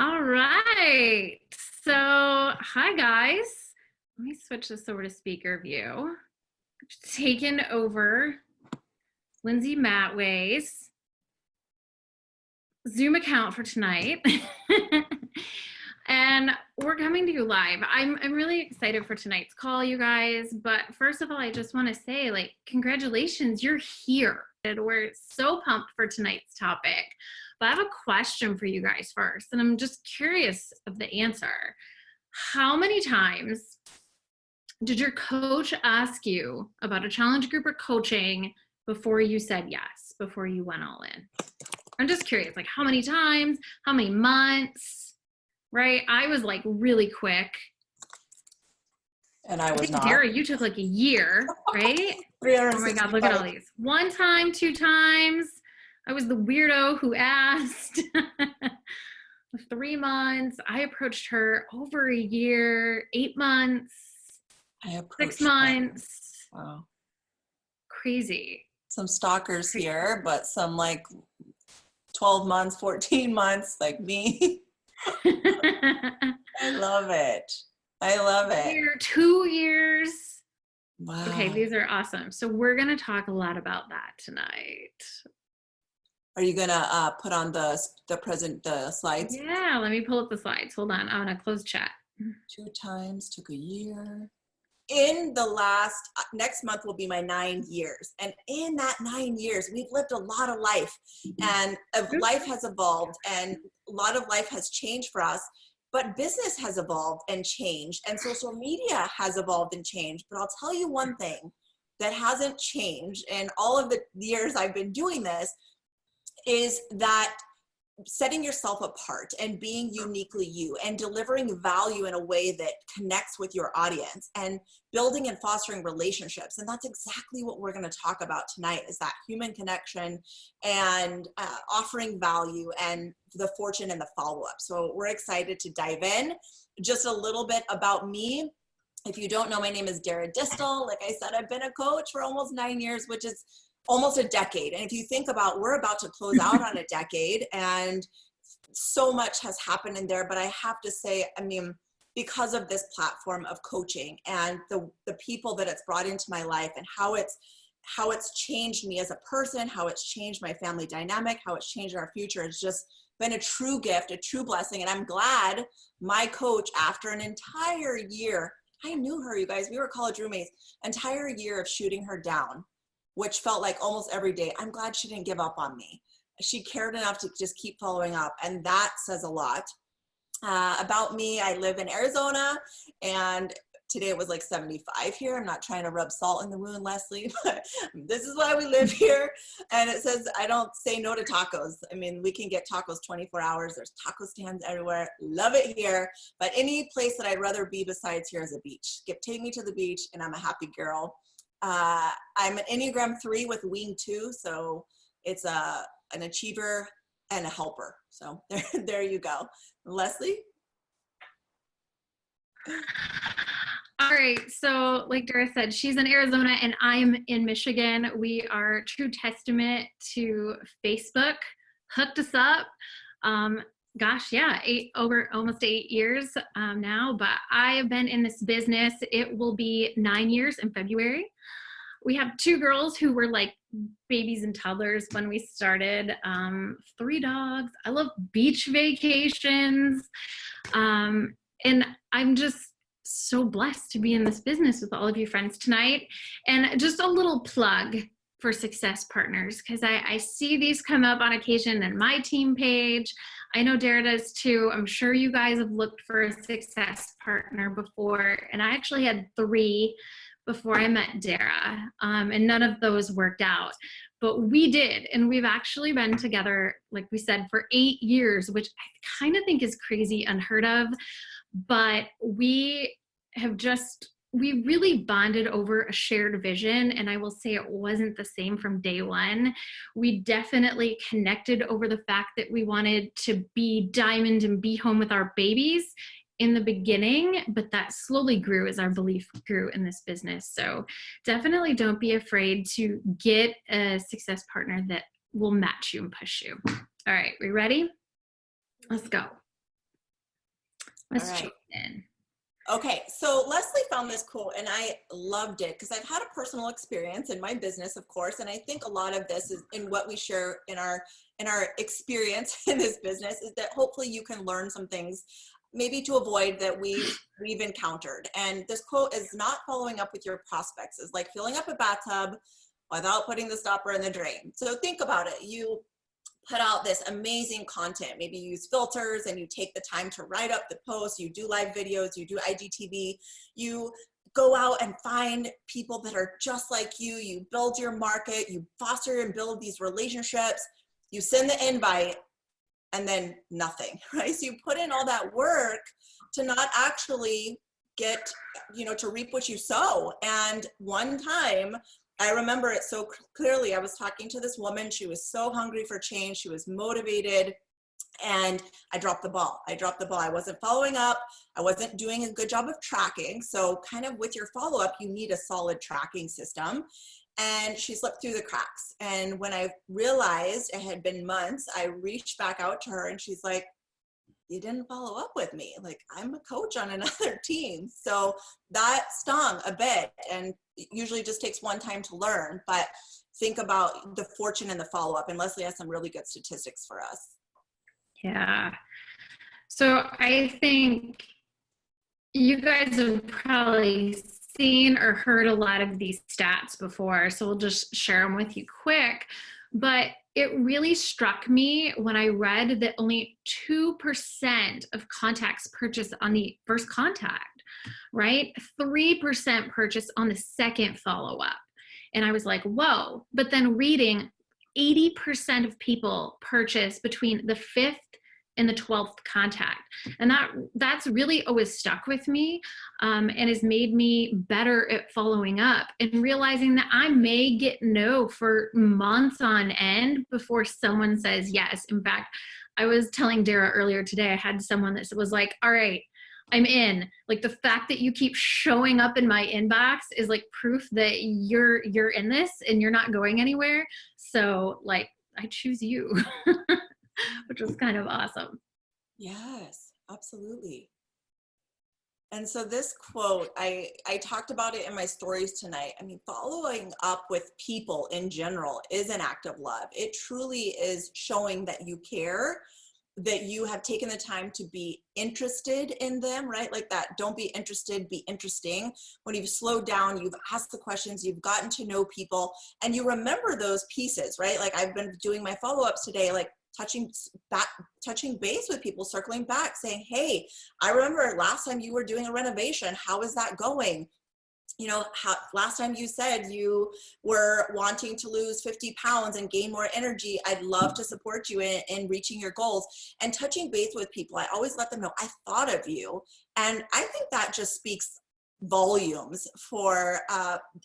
All right. So, hi guys. Let me switch this over to speaker view. I've taken over Lindsay Matway's Zoom account for tonight. And we're coming to you live. I'm really excited for tonight's call, you guys. But first of all, I just want to say, congratulations, you're here. And we're so pumped for tonight's topic. But I have a question for you guys first, and I'm just curious of the answer. How many times did your coach ask you about a challenge group or coaching before you said yes, before you went all in? I'm just curious, how many times, how many months? Right? I was really quick. And I was not. Dara, you took a year, right? Oh my God, look at all these. 1 time, 2 times. I was the weirdo who asked. 3 months. I approached her over a year, 8 months, 6 months. Wow. Crazy. Some stalkers here, but some 12 months, 14 months, like me. I love it. I love it. 2 years. Wow. Okay, these are awesome. So we're going to talk a lot about that tonight. Are you going to put on the slides? Yeah, let me pull up the slides. Hold on. I'm going to close chat. 2 times, took a year. Next month will be my 9 years. And in that 9 years, we've lived a lot of life, and life has evolved, and a lot of life has changed for us, but business has evolved and changed, and social media has evolved and changed. But I'll tell you one thing that hasn't changed in all of the years I've been doing this is that setting yourself apart and being uniquely you and delivering value in a way that connects with your audience and building and fostering relationships. And that's exactly what we're going to talk about tonight, is that human connection and offering value and the fortune and the follow-up. So we're excited to dive in. Just a little bit about me. If you don't know, my name is Dara Distel. Like I said, I've been a coach for almost 9 years, which is almost a decade. And if you think about, we're about to close out on a decade, and so much has happened in there. But I have to say, because of this platform of coaching and the people that it's brought into my life, and how it's changed me as a person, how it's changed my family dynamic, how it's changed our future, it's just been a true gift, a true blessing. And I'm glad my coach, after an entire year, I knew her, you guys, we were college roommates, entire year of shooting her down, which felt like almost every day. I'm glad she didn't give up on me. She cared enough to just keep following up, and that says a lot. About me, I live in Arizona, and today it was 75 here. I'm not trying to rub salt in the wound, Leslie, but this is why we live here. And it says, I don't say no to tacos. We can get tacos 24 hours. There's taco stands everywhere. Love it here. But any place that I'd rather be besides here is a beach. Take me to the beach, and I'm a happy girl. I'm an Enneagram 3 with Wing 2, so it's an achiever and a helper. So there you go. Leslie? All right, so like Dara said, she's in Arizona and I'm in Michigan. We are true testament to Facebook. Hooked us up. Gosh, yeah, almost 8 years now, but I have been in this business. It will be 9 years in February. We have 2 girls who were babies and toddlers when we started, 3 dogs. I love beach vacations. And I'm just so blessed to be in this business with all of you friends tonight. And just a little plug for Success Partners, because I see these come up on occasion in my team page. I know Dara does too. I'm sure you guys have looked for a Success Partner before, and I actually had 3 before I met Dara, and none of those worked out. But we did, and we've actually been together, like we said, for 8 years, which I kind of think is crazy, unheard of. But we really bonded over a shared vision, and I will say it wasn't the same from day one. We definitely connected over the fact that we wanted to be diamond and be home with our babies in the beginning, but that slowly grew as our belief grew in this business. So definitely don't be afraid to get a success partner that will match you and push you. All right, we ready? Let's go. All Let's right. jump in. Okay, so Leslie found this quote and I loved it because I've had a personal experience in my business, of course, and I think a lot of this is in what we share in our experience in this business is that hopefully you can learn some things maybe to avoid that we've encountered. And this quote is, not following up with your prospects is like filling up a bathtub without putting the stopper in the drain. So think about it. You put out this amazing content. Maybe you use filters and you take the time to write up the posts, you do live videos, you do IGTV, you go out and find people that are just like you build your market, you foster and build these relationships, you send the invite, and then nothing, right? So you put in all that work to not actually get, to reap what you sow. And one time, I remember it so clearly. I was talking to this woman. She was so hungry for change. She was motivated. And I dropped the ball. I wasn't following up. I wasn't doing a good job of tracking. So kind of with your follow-up, you need a solid tracking system. And she slipped through the cracks. And when I realized it had been months, I reached back out to her and she's like, you didn't follow up with me. Like, I'm a coach on another team. So that stung a bit, and it usually just takes one time to learn, but think about the fortune in the follow-up. And Leslie has some really good statistics for us. Yeah. So I think you guys have probably seen or heard a lot of these stats before, so we'll just share them with you quick. But it really struck me when I read that only 2% of contacts purchase on the first contact, right? 3% purchase on the second follow-up. And I was like, whoa. But then reading, 80% of people purchase between the 5th and the 12th contact. And that's really always stuck with me, and has made me better at following up and realizing that I may get no for months on end before someone says yes. In fact, I was telling Dara earlier today, I had someone that was like, all right, I'm in. Like, the fact that you keep showing up in my inbox is like proof that you're in this and you're not going anywhere. So like, I choose you. Which was kind of awesome. Yes, absolutely. And so this quote, I talked about it in my stories tonight. I mean, following up with people in general is an act of love. It truly is showing that you care, that you have taken the time to be interested in them, right? Like that, don't be interested, be interesting. When you've slowed down, you've asked the questions, you've gotten to know people, and you remember those pieces, right? Like I've been doing my follow-ups today, like touching base with people, circling back, saying, hey, I remember last time you were doing a renovation. How is that going? Last time you said you were wanting to lose 50 pounds and gain more energy. I'd love to support you in reaching your goals. And touching base with people, I always let them know I thought of you. And I think that just speaks volumes for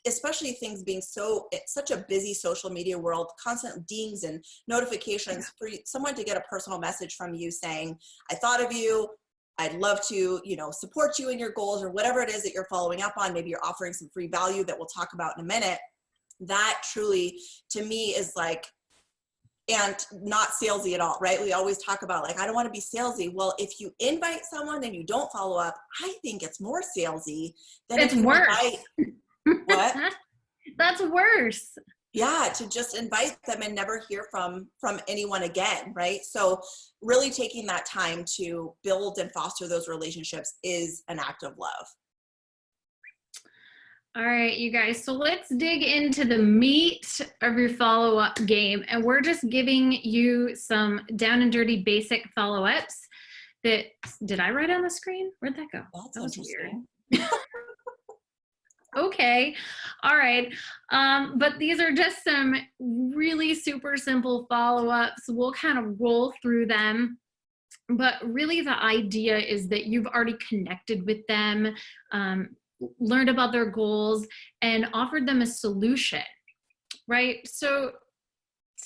especially things being such a busy social media world, constant dings and notifications. For someone to get a personal message from you saying, I thought of you, I'd love to, support you in your goals, or whatever it is that you're following up on. Maybe you're offering some free value that we'll talk about in a minute. That truly, to me, is like, and not salesy at all, right? We always talk about like, I don't want to be salesy. Well, if you invite someone and you don't follow up, I think it's more salesy than it's if you worse. invite. What? That's worse. Yeah, to just invite them and never hear from anyone again, right? So really taking that time to build and foster those relationships is an act of love. All right, you guys, so let's dig into the meat of your follow-up game. And we're just giving you some down and dirty basic follow-ups that, did I write on the screen? Where'd that go? That's that was interesting. Weird. Okay, all right. But these are just some really super simple follow-ups. We'll kind of roll through them. But really the idea is that you've already connected with them, learned about their goals, and offered them a solution, right? So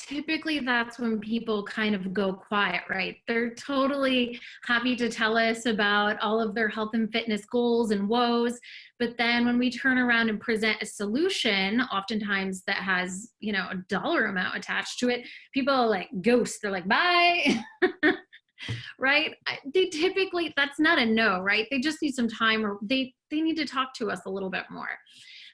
typically that's when people kind of go quiet, right? They're totally happy to tell us about all of their health and fitness goals and woes. But then when we turn around and present a solution, oftentimes that has, a dollar amount attached to it, people like ghost. They're like, bye. Right? they typically, that's not a no, right? They just need some time, or they need to talk to us a little bit more.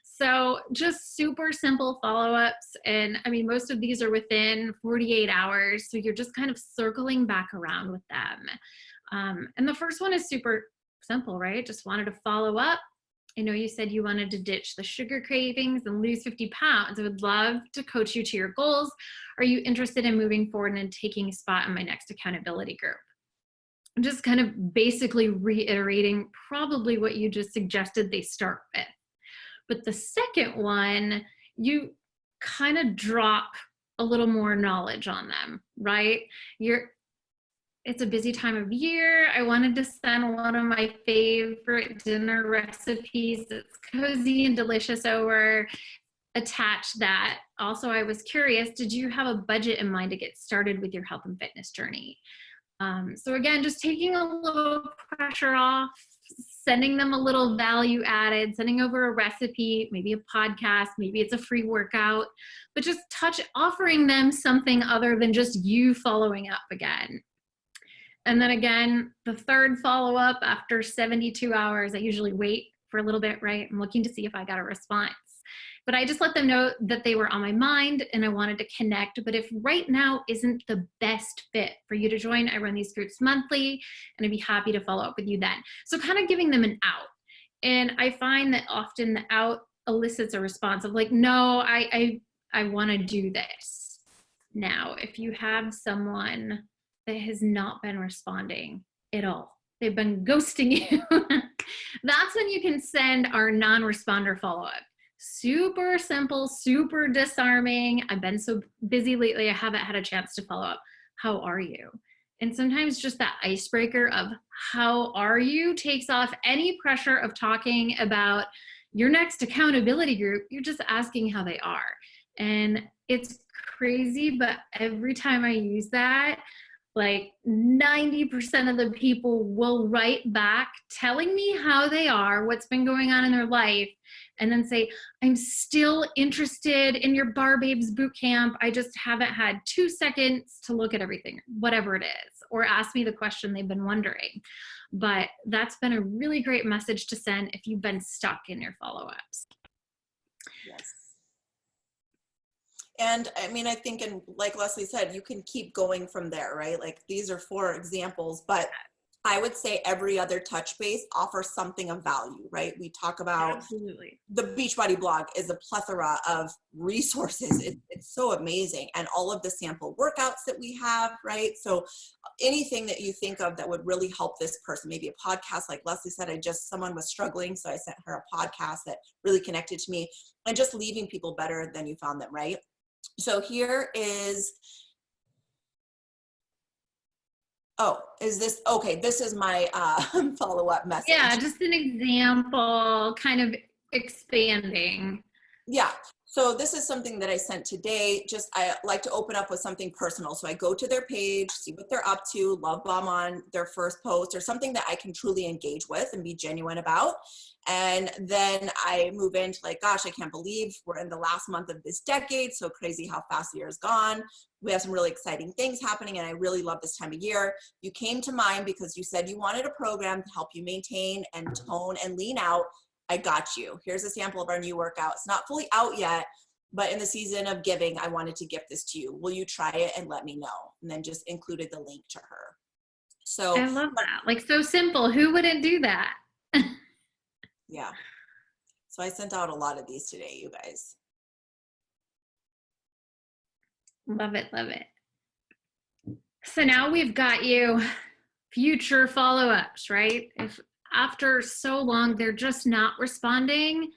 So just super simple follow-ups. And I mean, most of these are within 48 hours. So you're just kind of circling back around with them. And the first one is super simple, right? Just wanted to follow up. I know you said you wanted to ditch the sugar cravings and lose 50 pounds. I would love to coach you to your goals. Are you interested in moving forward and taking a spot in my next accountability group? I'm just kind of basically reiterating probably what you just suggested they start with. But the second one, you kind of drop a little more knowledge on them, right? It's a busy time of year. I wanted to send one of my favorite dinner recipes that's cozy and delicious over. Attach that. Also, I was curious, did you have a budget in mind to get started with your health and fitness journey? So again, just taking a little pressure off, sending them a little value added, sending over a recipe, maybe a podcast, maybe it's a free workout, but just offering them something other than just you following up again. And then again, the third follow-up after 72 hours, I usually wait for a little bit, right? I'm looking to see if I got a response. But I just let them know that they were on my mind and I wanted to connect. But if right now isn't the best fit for you to join, I run these groups monthly and I'd be happy to follow up with you then. So kind of giving them an out. And I find that often the out elicits a response of like, no, I want to do this. Now, if you have someone that has not been responding at all, they've been ghosting you, that's when you can send our non-responder follow-up. Super simple, super disarming. I've been so busy lately, I haven't had a chance to follow up. How are you? And sometimes just that icebreaker of how are you takes off any pressure of talking about your next accountability group. You're just asking how they are. And it's crazy, but every time I use that, like 90% of the people will write back telling me how they are, what's been going on in their life, and then say, I'm still interested in your Bar Babes boot camp. I just haven't had 2 seconds to look at everything, whatever it is, or ask me the question they've been wondering. But that's been a really great message to send if you've been stuck in your follow-ups. Yes. And I mean, I think, and like Leslie said, you can keep going from there, right? Like these are 4 examples, but I would say every other touch base offers something of value, right? We talk about Absolutely. The Beachbody blog is a plethora of resources. It's so amazing. And all of the sample workouts that we have, right? So anything that you think of that would really help this person, maybe a podcast, like Leslie said, someone was struggling. So I sent her a podcast that really connected to me, and just leaving people better than you found them, right? So here is, this is my follow-up message. Yeah, just an example, kind of expanding. Yeah. So this is something that I sent today. Just, I like to open up with something personal. So I go to their page, see what they're up to, love bomb on their first post, or something that I can truly engage with and be genuine about. And then I move into like, gosh, I can't believe we're in the last month of this decade. So crazy how fast the year is gone. We have some really exciting things happening, and I really love this time of year. You came to mind because you said you wanted a program to help you maintain and tone and lean out. I got you. Here's a sample of our new workout. It's not fully out yet, but in the season of giving, I wanted to gift this to you. Will you try it and let me know? And then just included the link to her. So I love that. Like, so simple. Who wouldn't do that? yeah. So I sent out a lot of these today, you guys. Love it. Love it. So now we've got you future follow-ups, right? If after so long they're just not responding,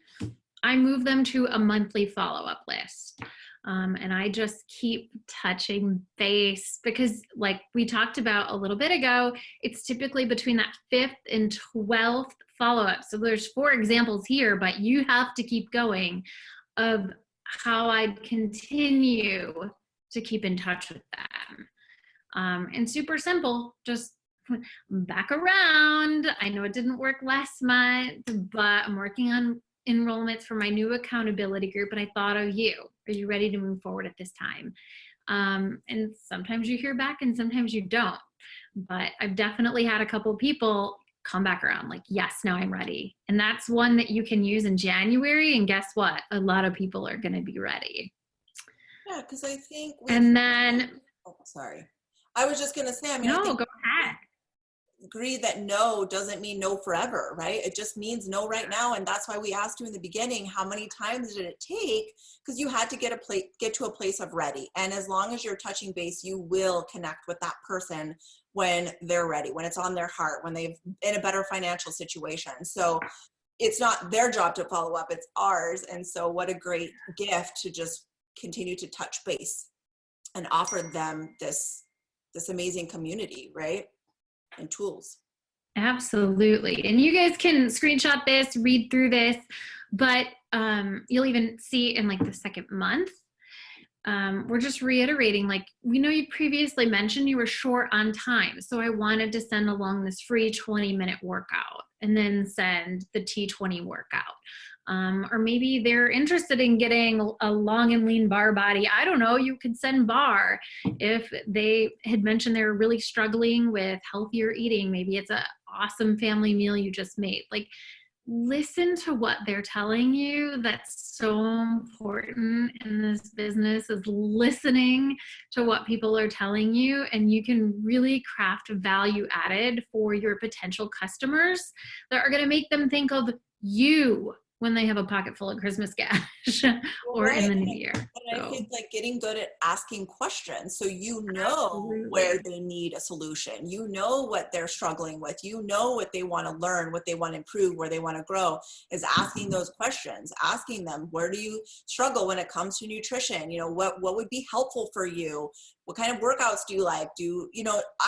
I move them to a monthly follow-up list. And I just keep touching base because, like we talked about a little bit ago, it's typically between that 5th and 12th follow-up. So there's 4 examples here, but you have to keep going of how I'd continue to keep in touch with them. And super simple, just back around. I know it didn't work last month, but I'm working on enrollments for my new accountability group, and I thought of you. Are you ready to move forward at this time? And sometimes you hear back and sometimes you don't. but I've definitely had a couple people come back around like, yes, now I'm ready. And that's one that you can use in January. And guess what? A lot of people are going to be ready. Yeah, because I think and then, oh, sorry. I was just going to say, I mean, I no, think go ahead. agree that no doesn't mean no forever, right? It just means no right now. And that's why we asked you in the beginning, how many times did it take? Because you had to get to a place of ready. And as long as you're touching base, you will connect with that person when they're ready, when it's on their heart, when they've in a better financial situation. So it's not their job to follow up, it's ours. And so what a great gift to just continue to touch base and offer them this amazing community, right? And tools. Absolutely. And you guys can screenshot this, read through this, but you'll even see in like the second month. We're just reiterating, like, we know you previously mentioned you were short on time. So I wanted to send along this free 20-minute workout and then send the T20 workout. Or maybe they're interested in getting a long and lean bar body. I don't know, you could send bar. If they had mentioned they were really struggling with healthier eating, maybe it's an awesome family meal you just made. Like, listen to what they're telling you. That's so important in this business, is listening to what people are telling you, and you can really craft value added for your potential customers that are going to make them think of you when they have a pocket full of Christmas cash or in the new year. And I think like getting good at asking questions, so you know Absolutely. where they need a solution, you know what they're struggling with, you know what they want to learn, what they want to improve, where they want to grow, is asking those questions, asking them, where do you struggle when it comes to nutrition? You know, what would be helpful for you? What kind of workouts do you like?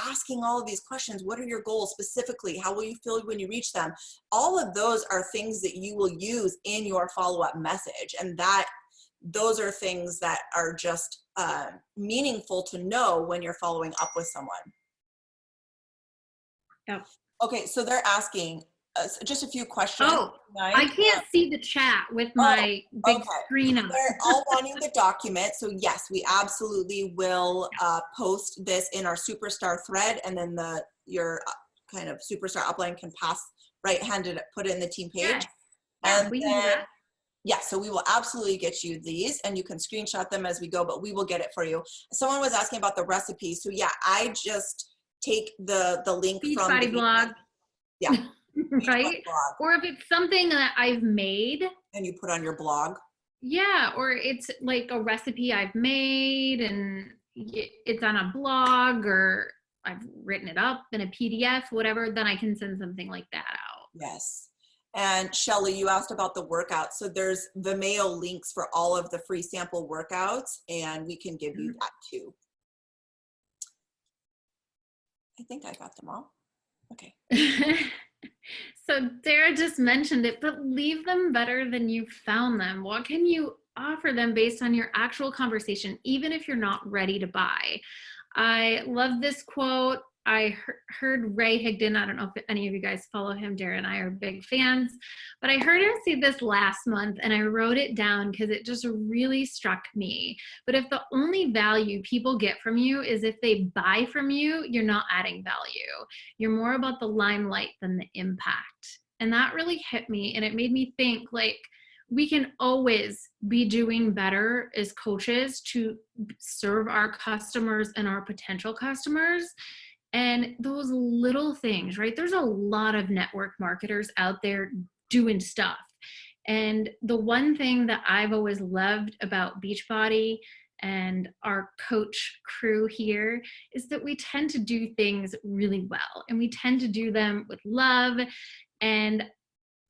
Asking all of these questions. What are your goals specifically? How will you feel when you reach them? All of those are things that you will use in your follow-up message. And those are things that are just meaningful to know when you're following up with someone. Yeah. Okay, so they're asking just a few questions. Oh, I can't see the chat with my big screen up. They're all wanting the document. So yes, we absolutely will post this in our superstar thread, and then your kind of superstar upline can pass right-handed, put it in the team page. Yes. And we can do that. Yeah, so we will absolutely get you these, and you can screenshot them as we go, but we will get it for you. Someone was asking about the recipe. So yeah, I just take the link from Beachbody blog. Yeah. Right? Blog. Or if it's something that I've made. And you put on your blog. Yeah, or it's like a recipe I've made and it's on a blog, or I've written it up in a PDF, whatever, then I can send something like that out. Yes. And Shelly, you asked about the workouts. So there's Vimeo links for all of the free sample workouts, and we can give you that too. I think I got them all. Okay. So Dara just mentioned it, but leave them better than you found them. What can you offer them based on your actual conversation, even if you're not ready to buy? I love this quote. I heard Ray Higdon. I don't know if any of you guys follow him. Dara and I are big fans, but I heard him say this last month and I wrote it down because it just really struck me. But if the only value people get from you is if they buy from you, you're not adding value. You're more about the limelight than the impact. And that really hit me. And it made me think, like, we can always be doing better as coaches to serve our customers and our potential customers. And those little things, right? There's a lot of network marketers out there doing stuff. And the one thing that I've always loved about Beachbody and our coach crew here is that we tend to do things really well, and we tend to do them with love. And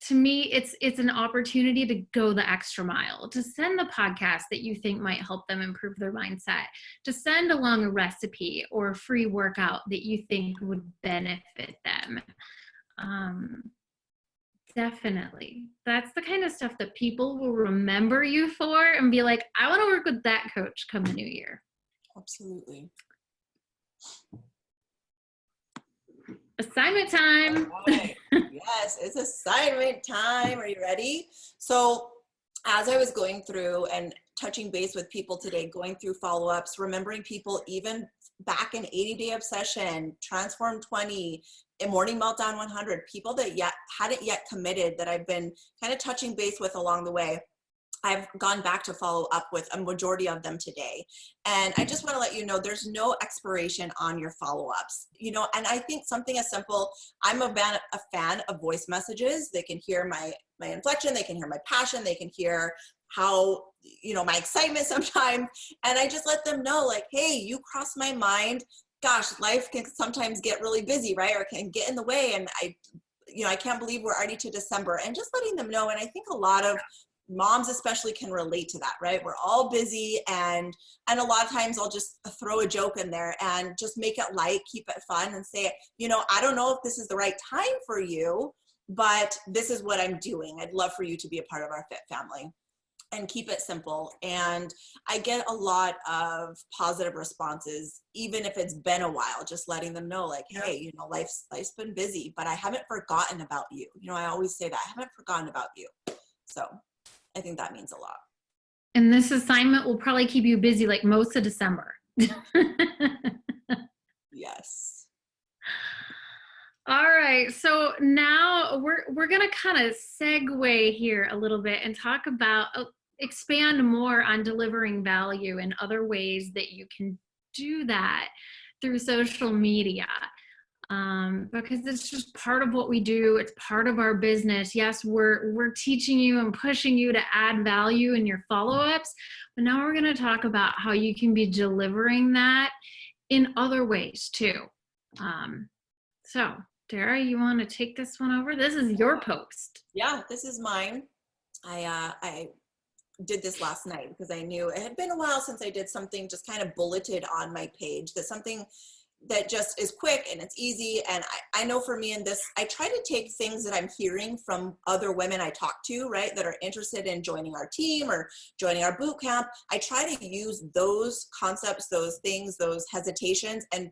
to me, it's an opportunity to go the extra mile, to send the podcast that you think might help them improve their mindset, to send along a recipe or a free workout that you think would benefit them. Definitely. That's the kind of stuff that people will remember you for and be like, I want to work with that coach come the new year. Absolutely. Assignment time. Right. Yes, it's assignment time. Are you ready? So as I was going through and touching base with people today, going through follow-ups, remembering people even back in 80-Day Obsession, Transform 20, and Morning Meltdown 100, people that hadn't yet committed that I've been kind of touching base with along the way. I've gone back to follow up with a majority of them today. And I just want to let you know, there's no expiration on your follow-ups, you know, and I think something as simple, I'm a fan of voice messages. They can hear my inflection, they can hear my passion, they can hear how, you know, my excitement sometimes. And I just let them know, like, hey, you crossed my mind. Gosh, life can sometimes get really busy, right? Or can get in the way. And I can't believe we're already to December, and just letting them know. And I think a lot of moms especially can relate to that, right? We're all busy, and a lot of times I'll just throw a joke in there and just make it light, keep it fun, and say, you know, I don't know if this is the right time for you, but this is what I'm doing. I'd love for you to be a part of our fit family, and keep it simple. And I get a lot of positive responses, even if it's been a while, just letting them know, like, hey, you know, life's been busy, but I haven't forgotten about you. You know, I always say that, I haven't forgotten about you. So I think that means a lot. And this assignment will probably keep you busy like most of December. Yes. All right, so now we're gonna kind of segue here a little bit and talk about expand more on delivering value in other ways that you can do that through social media. Because it's just part of what we do. It's part of our business. Yes, we're teaching you and pushing you to add value in your follow-ups, but now we're going to talk about how you can be delivering that in other ways too. So Dara, you want to take this one over? This is your post. Yeah, this is mine. I did this last night because I knew it had been a while since I did something just kind of bulleted on my page, that's something that just is quick and it's easy. And I know for me in this, I try to take things that I'm hearing from other women I talk to, right, that are interested in joining our team or joining our boot camp. I try to use those concepts, those things, those hesitations, and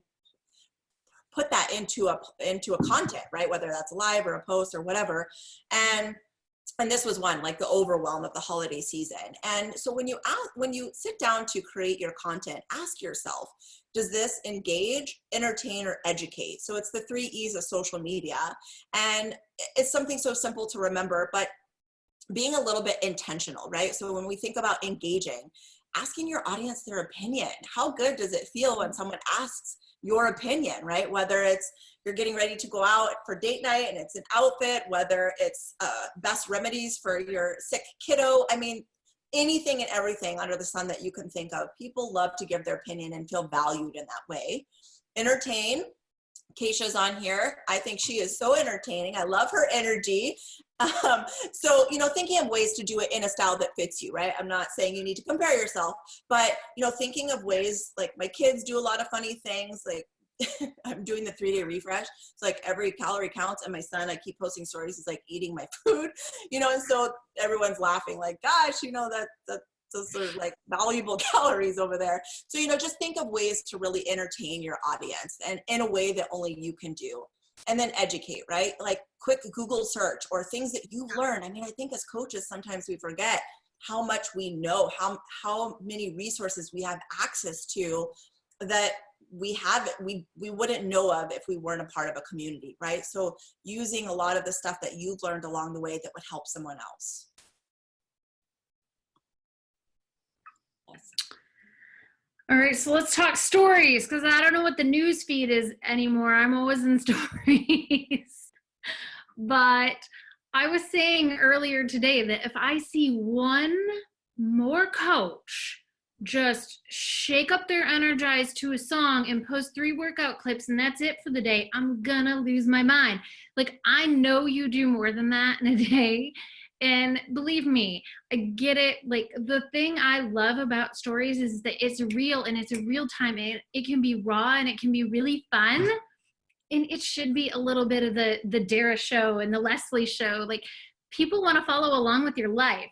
put that into a content, right, whether that's live or a post or whatever. And this was one, like the overwhelm of the holiday season. And so when you sit down to create your content, ask yourself, does this engage, entertain, or educate? So it's the 3 E's of social media. And it's something so simple to remember, but being a little bit intentional, right? So when we think about engaging, asking your audience their opinion. How good does it feel when someone asks your opinion, right? Whether it's you're getting ready to go out for date night and it's an outfit, whether it's best remedies for your sick kiddo. I mean, anything and everything under the sun that you can think of. People love to give their opinion and feel valued in that way. Entertain. Keisha's on here. I think she is so entertaining. I love her energy. So, you know, thinking of ways to do it in a style that fits you, right? I'm not saying you need to compare yourself, but, you know, thinking of ways, like my kids do a lot of funny things, like I'm doing the 3-day refresh. It's like every calorie counts, and my son, I keep posting stories, he's like eating my food, you know, and so everyone's laughing like, gosh, you know, that's those sort of like valuable calories over there. So, you know, just think of ways to really entertain your audience, and in a way that only you can do. And then educate, right? Like quick Google search or things that you've learned. I mean, I think as coaches, sometimes we forget how much we know, how many resources we have access to that we wouldn't know of if we weren't a part of a community, right? So using a lot of the stuff that you've learned along the way that would help someone else. Yes. All right, so let's talk stories, because I don't know what the news feed is anymore. I'm always in stories. But I was saying earlier today that if I see one more coach just shake up their energize to a song and post 3 workout clips and that's it for the day, I'm gonna lose my mind. Like, I know you do more than that in a day. And believe me, I get it. Like, the thing I love about stories is that it's real and it's a real time. It can be raw and it can be really fun. And it should be a little bit of the Dara show and the Leslie show. Like, people want to follow along with your life,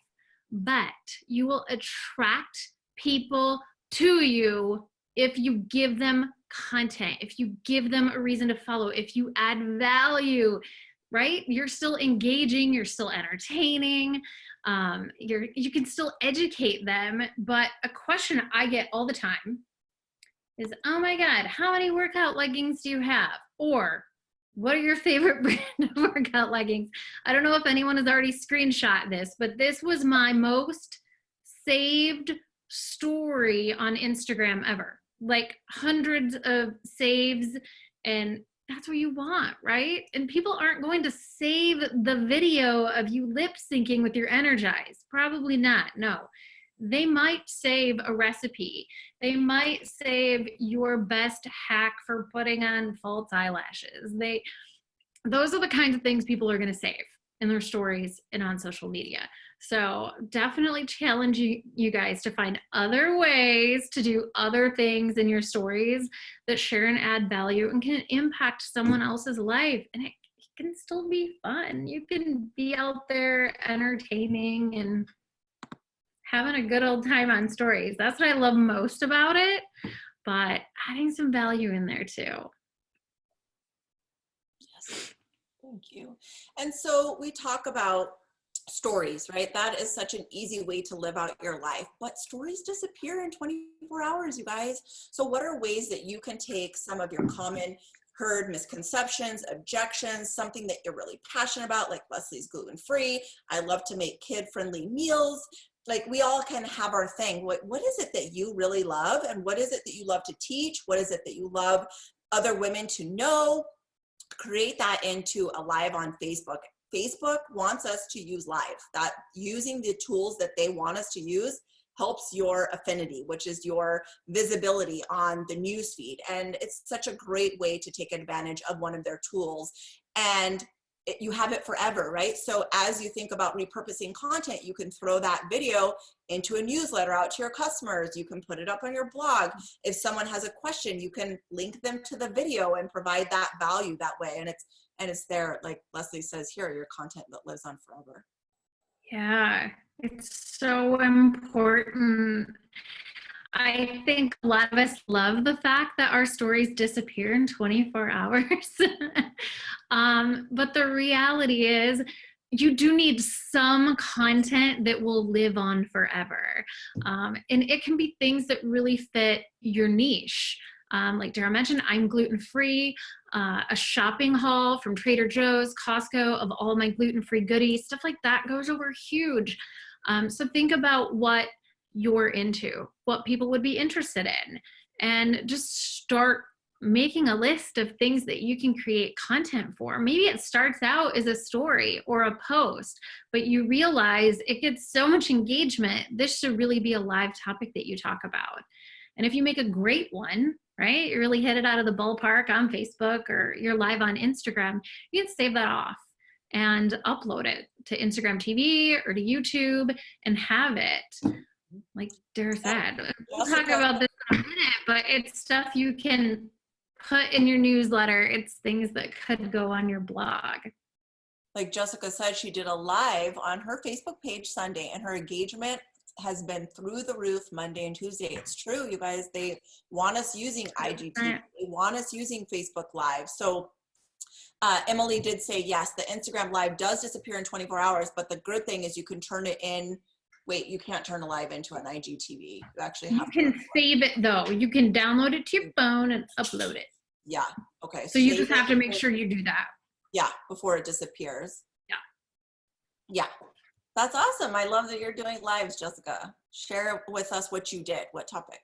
but you will attract people to you if you give them content, if you give them a reason to follow, if you add value, right? You're still engaging, you're still entertaining, you can still educate them. But a question I get all the time is, oh my God, how many workout leggings do you have? Or what are your favorite brand of workout leggings? I don't know if anyone has already screenshot this, but this was my most saved story on Instagram ever. Like hundreds of saves, and that's what you want, right? And people aren't going to save the video of you lip syncing with your Energize. Probably not. No. They might save a recipe. They might save your best hack for putting on false eyelashes. Those are the kinds of things people are going to save in their stories and on social media. So definitely challenge you guys to find other ways to do other things in your stories that share and add value and can impact someone else's life. And it can still be fun. You can be out there entertaining and having a good old time on stories. That's what I love most about it, but adding some value in there too. Yes, thank you. And so we talk about stories, right? That is such an easy way to live out your life, but stories disappear in 24 hours, you guys. So what are ways that you can take some of your common heard misconceptions, objections, something that you're really passionate about, like Leslie's gluten-free, I love to make kid-friendly meals. Like we all can have our thing. What is it that you really love? And what is it that you love to teach? What is it that you love other women to know? Create that into a live on Facebook. Facebook wants us to use live. That using the tools that they want us to use helps your affinity, which is your visibility on the news feed. And it's such a great way to take advantage of one of their tools. And you have it forever, right? So as you think about repurposing content, you can throw that video into a newsletter out to your customers. You can put it up on your blog. If someone has a question, you can link them to the video and provide that value that way. And it's there, like Leslie says here, your content that lives on forever. Yeah, it's so important. I think a lot of us love the fact that our stories disappear in 24 hours. But the reality is, you do need some content that will live on forever. And it can be things that really fit your niche. Like Dara mentioned, I'm gluten-free, a shopping haul from Trader Joe's, Costco of all my gluten-free goodies, stuff like that goes over huge. So think about what you're into, what people would be interested in, and just start making a list of things that you can create content for. Maybe it starts out as a story or a post, but you realize it gets so much engagement. This should really be a live topic that you talk about. And if you make a great one, right, you really hit it out of the ballpark on Facebook or you're live on Instagram, you can save that off and upload it to Instagram TV or to YouTube and have it. Like Dara said, we'll talk about this in a minute, but it's stuff you can put in your newsletter. It's things that could go on your blog. Like Jessica said, she did a live on her Facebook page Sunday, and her engagement has been through the roof Monday and Tuesday. It's true, you guys. They want us using IGTV. They want us using Facebook Live. So Emily did say, yes, the Instagram Live does disappear in 24 hours, but the good thing is you can turn it in. Wait, you can't turn a live into an IGTV. You actually have to. You can save it though. You can download it to your phone and upload it. Yeah, okay. So you just have to make sure you do that. Yeah, before it disappears. Yeah. Yeah, that's awesome. I love that you're doing lives, Jessica. Share with us what you did, what topic.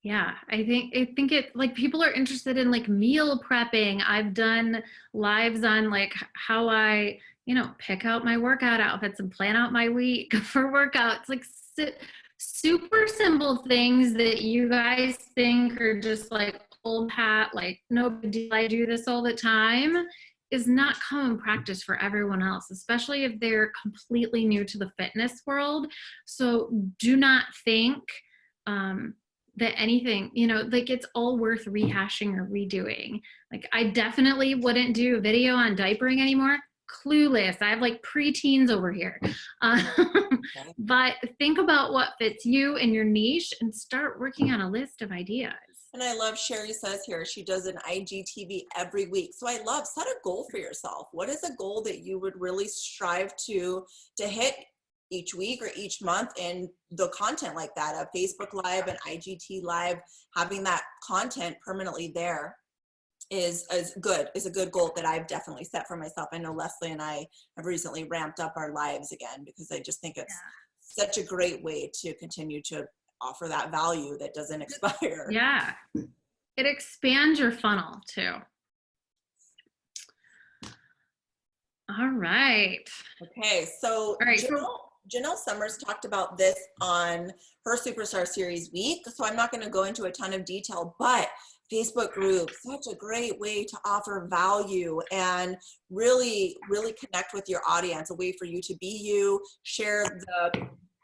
Yeah, I think it, like, people are interested in like meal prepping. I've done lives on like how I, pick out my workout outfits and plan out my week for workouts, like super simple things that you guys think are just like old hat, like no big deal, I do this all the time, is not common practice for everyone else, especially if they're completely new to the fitness world. So do not think that anything, like it's all worth rehashing or redoing. Like I definitely wouldn't do a video on diapering anymore. Clueless. I have like preteens over here. But think about what fits you and your niche and start working on a list of ideas. And I love Sherry says here, she does an IGTV every week. So I love, set a goal for yourself. What is a goal that you would really strive to hit each week or each month in the content like that, a Facebook Live, an IGT Live, having that content permanently there is a good goal that I've definitely set for myself. I know Leslie and I have recently ramped up our lives again because I just think it's such a great way to continue to offer that value that doesn't expire. Yeah. It expands your funnel too. All right. Okay, so All right. Janelle Summers talked about this on her Superstar Series week, so I'm not going to go into a ton of detail, but Facebook groups, such a great way to offer value and really, really connect with your audience, a way for you to be you, share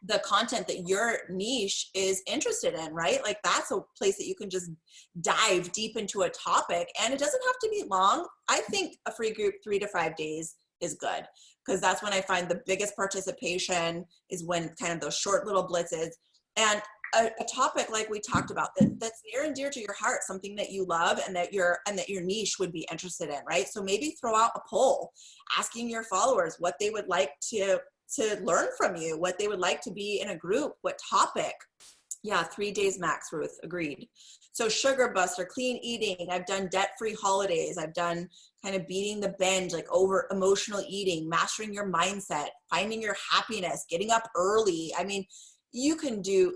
the content that your niche is interested in, right? Like that's a place that you can just dive deep into a topic, and it doesn't have to be long. I think a free group 3 to 5 days is good, because that's when I find the biggest participation is when kind of those short little blitzes, and a topic like we talked about that's near and dear to your heart, something that you love and that your niche would be interested in, right? So maybe throw out a poll asking your followers what they would like to learn from you, what they would like to be in a group, what topic. Yeah, 3 days max, Ruth, agreed. So sugar buster, clean eating, I've done debt-free holidays, I've done kind of beating the binge, like over emotional eating, mastering your mindset, finding your happiness, getting up early. I mean, you can do,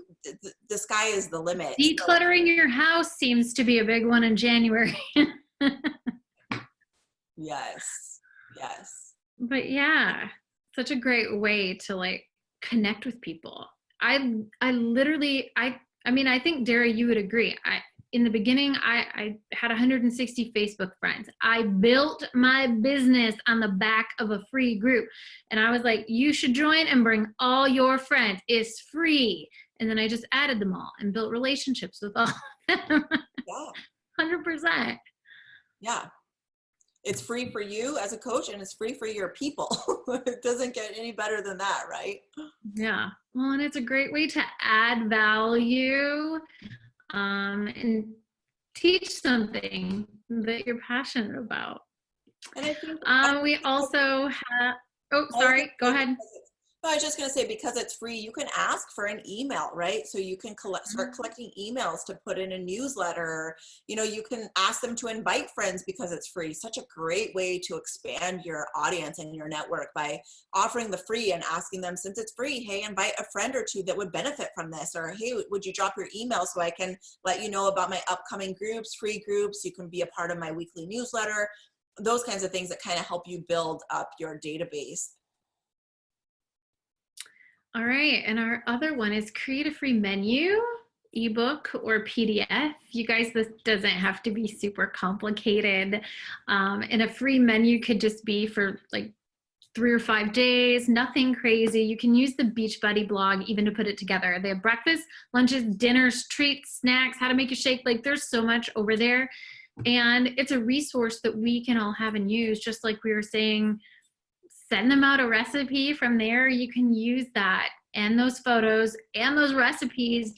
the sky is the limit. Decluttering your house seems to be a big one in January. Yes, yes. But yeah, such a great way to like connect with people. I literally, I mean, I think Dara, you would agree. In the beginning, I had 160 Facebook friends. I built my business on the back of a free group. And I was like, you should join and bring all your friends. It's free. And then I just added them all and built relationships with all of them. Yeah. 100%. Yeah. It's free for you as a coach, and it's free for your people. It doesn't get any better than that, right? Yeah. Well, and it's a great way to add value and teach something that you're passionate about. And I think we also have, oh, sorry, go ahead. I was just going to say, because it's free, you can ask for an email, right? So you can start collecting emails to put in a newsletter. You know, you can ask them to invite friends because it's free. Such a great way to expand your audience and your network by offering the free and asking them, since it's free, hey, invite a friend or two that would benefit from this. Or, hey, would you drop your email so I can let you know about my upcoming groups, free groups? You can be a part of my weekly newsletter. Those kinds of things that kind of help you build up your database. All right, and our other one is create a free menu, ebook, or PDF. You guys, this doesn't have to be super complicated. And a free menu could just be for like 3 or 5 days, nothing crazy. You can use the Beachbody blog even to put it together. They have breakfast, lunches, dinners, treats, snacks, how to make a shake. Like there's so much over there. And it's a resource that we can all have and use, just like we were saying. Send them out a recipe. From there, you can use that and those photos and those recipes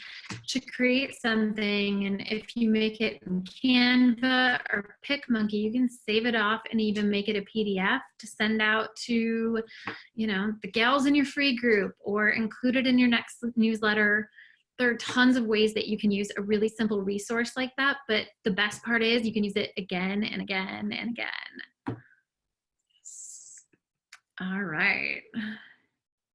to create something. And if you make it in Canva or PicMonkey, you can save it off and even make it a PDF to send out to, you know, the gals in your free group or include it in your next newsletter. There are tons of ways that you can use a really simple resource like that. But the best part is you can use it again and again and again. All right.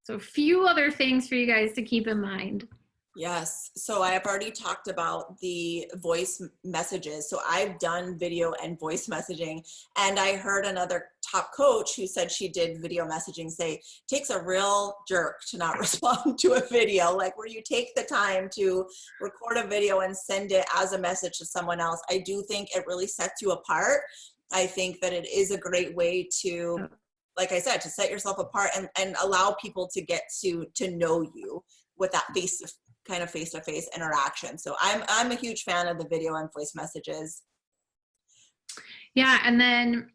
So a few other things for you guys to keep in mind. Yes. So I have already talked about the voice messages. So I've done video and voice messaging, and I heard another top coach who said she did video messaging say, takes a real jerk to not respond to a video, like where you take the time to record a video and send it as a message to someone else. I do think it really sets you apart. I think that it is a great way to, like I said, to set yourself apart and allow people to get to know you with that face-to-face interaction. So I'm a huge fan of the video and voice messages. Yeah, and then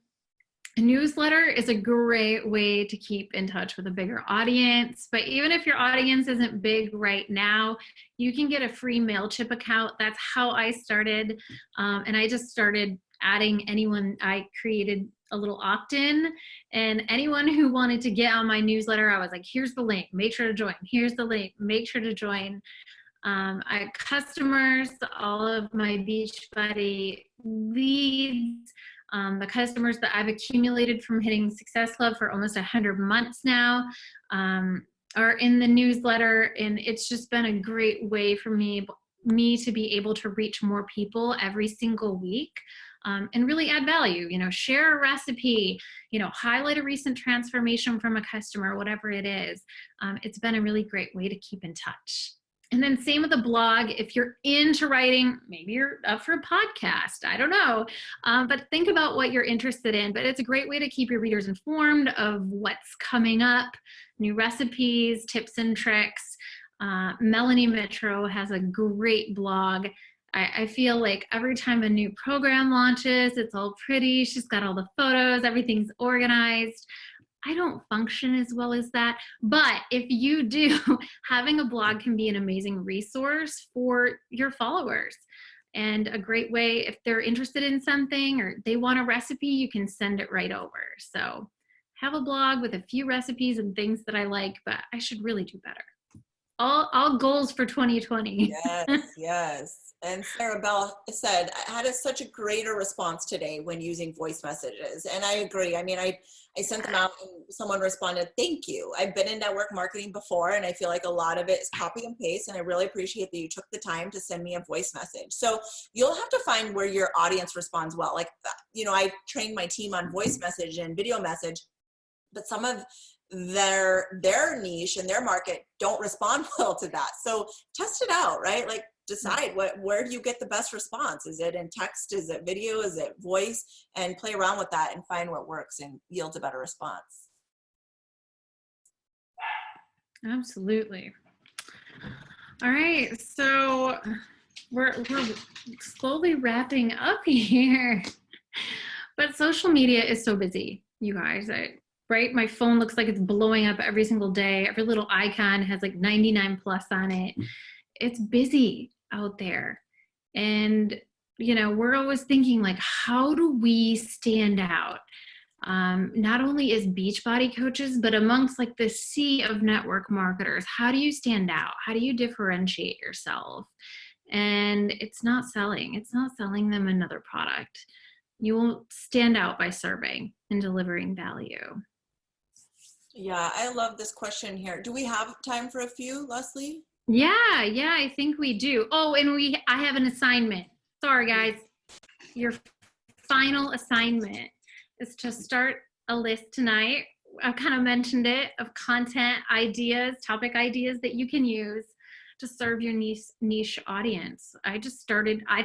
a newsletter is a great way to keep in touch with a bigger audience. But even if your audience isn't big right now, you can get a free MailChimp account. That's how I started. And I just started adding anyone. I created a little opt-in, and anyone who wanted to get on my newsletter, I was like, here's the link, make sure to join. Here's the link, make sure to join. I had customers, all of my Beachbody leads, the customers that I've accumulated from hitting Success Club for almost 100 months now, are in the newsletter, and it's just been a great way for me to be able to reach more people every single week, and really add value. Share a recipe, highlight a recent transformation from a customer, whatever it is. It's been a really great way to keep in touch. And then same with the blog. If you're into writing, maybe you're up for a podcast, I don't know. But think about what you're interested in. But it's a great way to keep your readers informed of what's coming up, new recipes, tips and tricks. Melanie Mitro has a great blog. I feel like every time a new program launches, it's all pretty. She's got all the photos, everything's organized. I don't function as well as that, but if you do, having a blog can be an amazing resource for your followers, and a great way if they're interested in something or they want a recipe, you can send it right over. So have a blog with a few recipes and things that I like, but I should really do better. All goals for 2020. Yes. And Sarah Bell said, I had such a greater response today when using voice messages. And I agree. I mean, I sent them out and someone responded, thank you. I've been in network marketing before, and I feel like a lot of it is copy and paste. And I really appreciate that you took the time to send me a voice message. So you'll have to find where your audience responds well. Like, I trained my team on voice message and video message, but some of their niche and their market don't respond well to that. So test it out, right? Like, decide where do you get the best response? Is it in text? Is it video? Is it voice? And play around with that and find what works and yields a better response. Absolutely. All right, so we're slowly wrapping up here, but social media is so busy, you guys. Right? My phone looks like it's blowing up every single day. Every little icon has like 99 plus on it. It's busy out there. And, we're always thinking like, how do we stand out? Not only as Beachbody coaches, but amongst like the sea of network marketers, how do you stand out? How do you differentiate yourself? And it's not selling them another product. You won't stand out by serving and delivering value. Yeah, I love this question here. Do we have time for a few, Leslie? Yeah, I think we do. Oh, and I have an assignment. Sorry, guys. Your final assignment is to start a list tonight. I've kind of mentioned it, of content ideas, topic ideas that you can use to serve your niche audience. I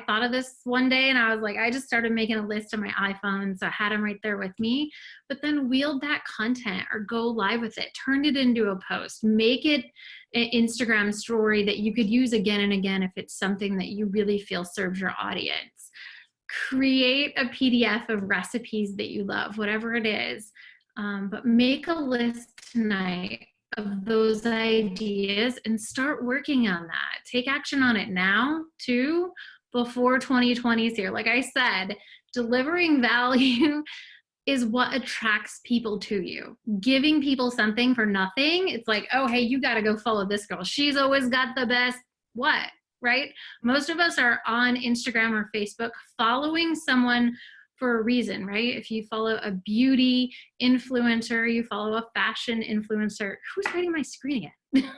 thought of this one day, and I was like, I just started making a list on my iPhone, so I had them right there with me, but then wheeled that content or go live with it, turned it into a post, make it an Instagram story that you could use again and again if it's something that you really feel serves your audience. Create a PDF of recipes that you love, whatever it is, but make a list tonight of those ideas and start working on that. Take action on it now too, before 2020 is here. Like I said, delivering value is what attracts people to you. Giving people something for nothing, it's like, oh, hey, you got to go follow this girl. She's always got the best what, right? Most of us are on Instagram or Facebook following someone for a reason, right? If you follow a beauty influencer, you follow a fashion influencer. Who's writing my screen again?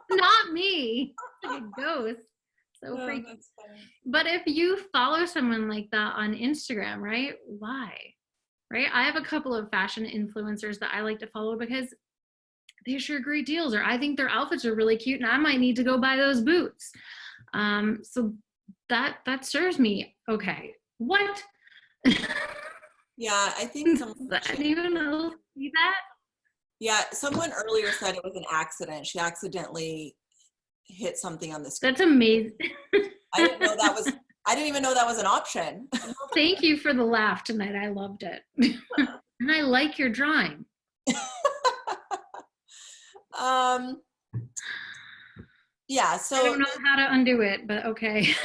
Not me. It's like a ghost. So freaky. But if you follow someone like that on Instagram, right? Why? Right? I have a couple of fashion influencers that I like to follow because they share great deals, or I think their outfits are really cute and I might need to go buy those boots. So that serves me. Okay. What? Yeah, I think anyone else see that? Yeah, someone earlier said it was an accident. She accidentally hit something on the screen. That's amazing. I didn't even know that was an option. Well, thank you for the laugh tonight. I loved it. And I like your drawing. Yeah, so I don't know how to undo it, but okay.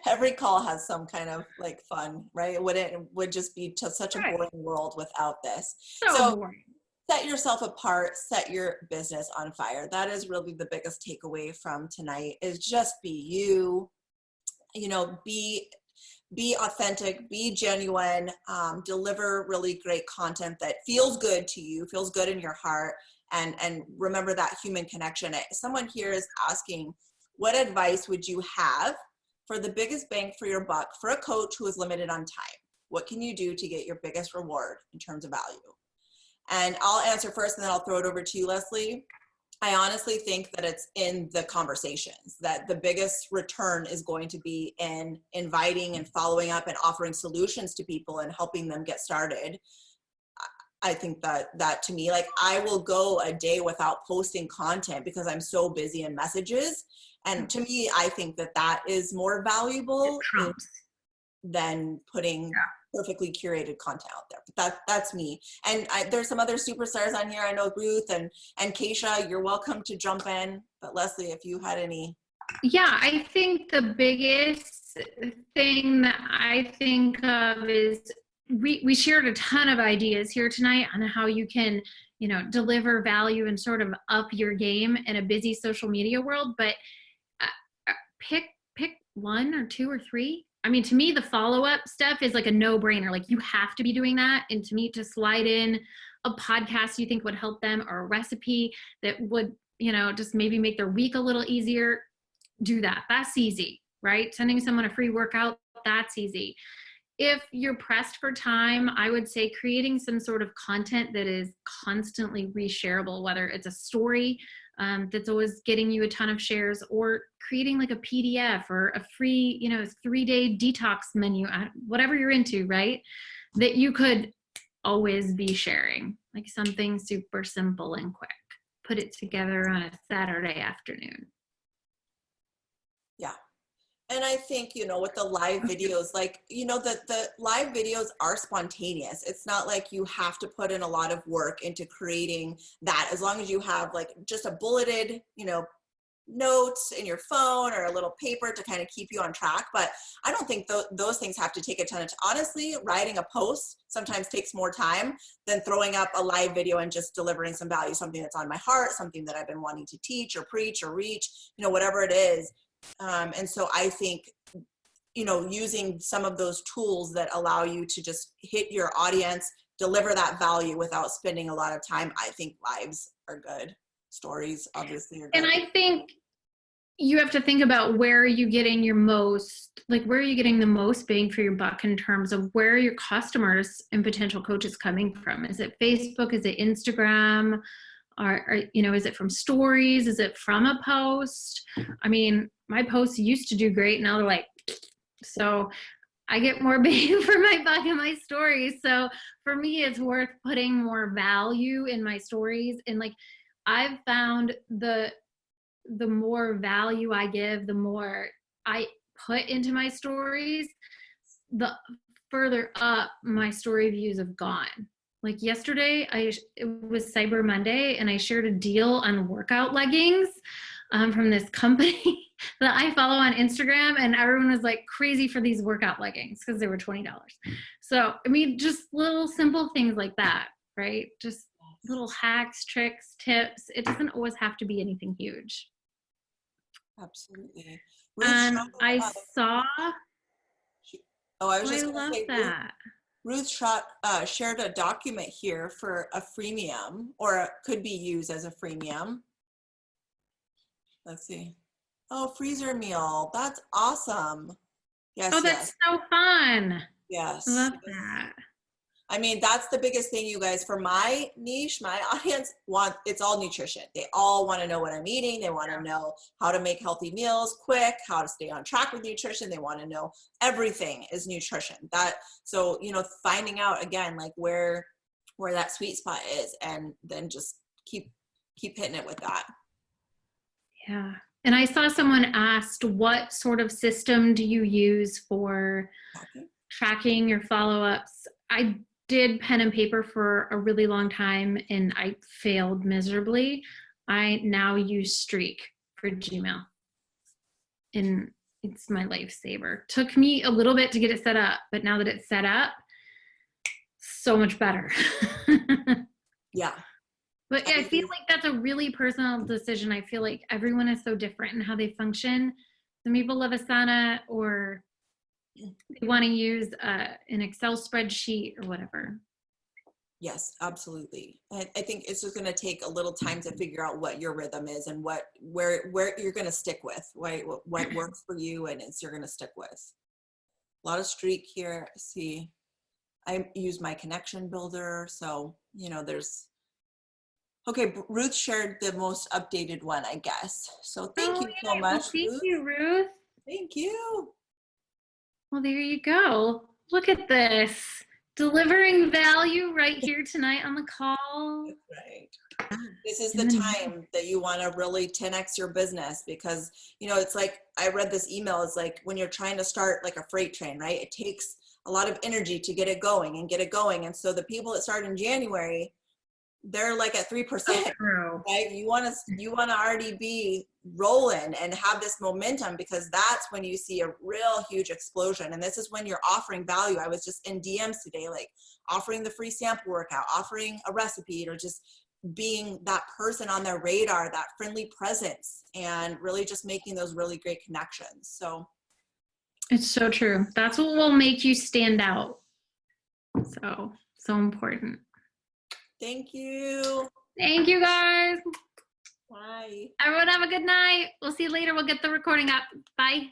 Every call has some kind of like fun, right? It would just be just such a Right. boring world without this. So So boring. set yourself apart, set your business on fire. That is really the biggest takeaway from tonight, is just be you, be authentic, be genuine, deliver really great content that feels good to you, feels good in your heart, and remember that human connection. Someone here is asking, what advice would you have for the biggest bang for your buck for a coach who is limited on time? What can you do to get your biggest reward in terms of value? And I'll answer first, and then I'll throw it over to you, Leslie. I honestly think that it's in the conversations that the biggest return is going to be in inviting and following up and offering solutions to people and helping them get started. I think that to me, like, I will go a day without posting content because I'm so busy in messages. And to me, I think that is more valuable than putting perfectly curated content out there. But that's me. And there's some other superstars on here. I know Ruth and Keisha, you're welcome to jump in. But Leslie, if you had any. Yeah, I think the biggest thing that I think of is we shared a ton of ideas here tonight on how you can, deliver value and sort of up your game in a busy social media world. But pick one or two or three. I mean, to me, the follow-up stuff is like a no-brainer. Like, you have to be doing that. And to me, to slide in a podcast you think would help them, or a recipe that would, just maybe make their week a little easier, do that. That's easy, right? Sending someone a free workout, that's easy. If you're pressed for time, I would say creating some sort of content that is constantly reshareable, whether it's a story that's always getting you a ton of shares, or creating like a PDF or a free, 3-day detox menu, whatever you're into, right? That you could always be sharing, like something super simple and quick. Put it together on a Saturday afternoon. Yeah. And I think, with the live videos, like, the live videos are spontaneous. It's not like you have to put in a lot of work into creating that, as long as you have like just a bulleted, notes in your phone or a little paper to kind of keep you on track. But I don't think those things have to take a ton of, honestly, writing a post sometimes takes more time than throwing up a live video and just delivering some value, something that's on my heart, something that I've been wanting to teach or preach or reach, whatever it is. And so I think, using some of those tools that allow you to just hit your audience, deliver that value without spending a lot of time, I think lives are good. Stories obviously are good. And I think you have to think about where are you getting the most bang for your buck in terms of where your customers and potential coaches coming from. Is it Facebook? Is it Instagram? Or is it from stories? Is it from a post? I mean, my posts used to do great. Now they're like, so I get more bang for my buck in my stories. So for me, it's worth putting more value in my stories. And like, I've found the more value I give, the more I put into my stories, the further up my story views have gone. Like yesterday, it was Cyber Monday, and I shared a deal on workout leggings from this company that I follow on Instagram, and everyone was like crazy for these workout leggings because they were $20. So, I mean, just little simple things like that, right? Just little hacks, tricks, tips. It doesn't always have to be anything huge. Absolutely. And I saw. I was just I going to love say, that. Ruth shared a document here for a freemium, or it could be used as a freemium. Let's see. Oh, freezer meal. That's awesome. Yes. Oh, that's so fun. Yes. I love that. I mean, that's the biggest thing, you guys. For my niche, my audience it's all nutrition. They all want to know what I'm eating. They want to know how to make healthy meals quick, how to stay on track with nutrition. They want to know everything is nutrition. So, finding out again, like where that sweet spot is, and then just keep hitting it with that. Yeah. And I saw someone asked, what sort of system do you use for tracking your follow-ups? I did pen and paper for a really long time, and I failed miserably. I now use Streak for Gmail. And it's my lifesaver. Took me a little bit to get it set up, but now that it's set up, so much better. Yeah. But yeah, I feel like that's a really personal decision. I feel like everyone is so different in how they function. Some people love Asana, or they want to use an Excel spreadsheet or whatever. Yes, absolutely. I think it's just going to take a little time to figure out what your rhythm is and where you're going to stick with, right? What works for you and you're going to stick with. A lot of streak here. See, I use my connection builder. So, there's, okay, Ruth shared the most updated one, I guess. So thank you so much, well, thank Ruth. you, Ruth. Thank you. Well, there you go. Look at this. Delivering value right here tonight on the call. Right. This is the time that you want to really 10x your business, because it's like, I read this email, it's like when you're trying to start like a freight train, right? It takes a lot of energy to get it going. And so the people that start in January, they're like at 3%, right? You want to already be rolling and have this momentum, because that's when you see a real huge explosion. And this is when you're offering value. I was just in DMs today, like offering the free sample workout, offering a recipe, or just being that person on their radar, that friendly presence, and really just making those really great connections. So it's so true. That's what will make you stand out. So important. Thank you. Thank you, guys. Bye. Everyone have a good night. We'll see you later. We'll get the recording up. Bye.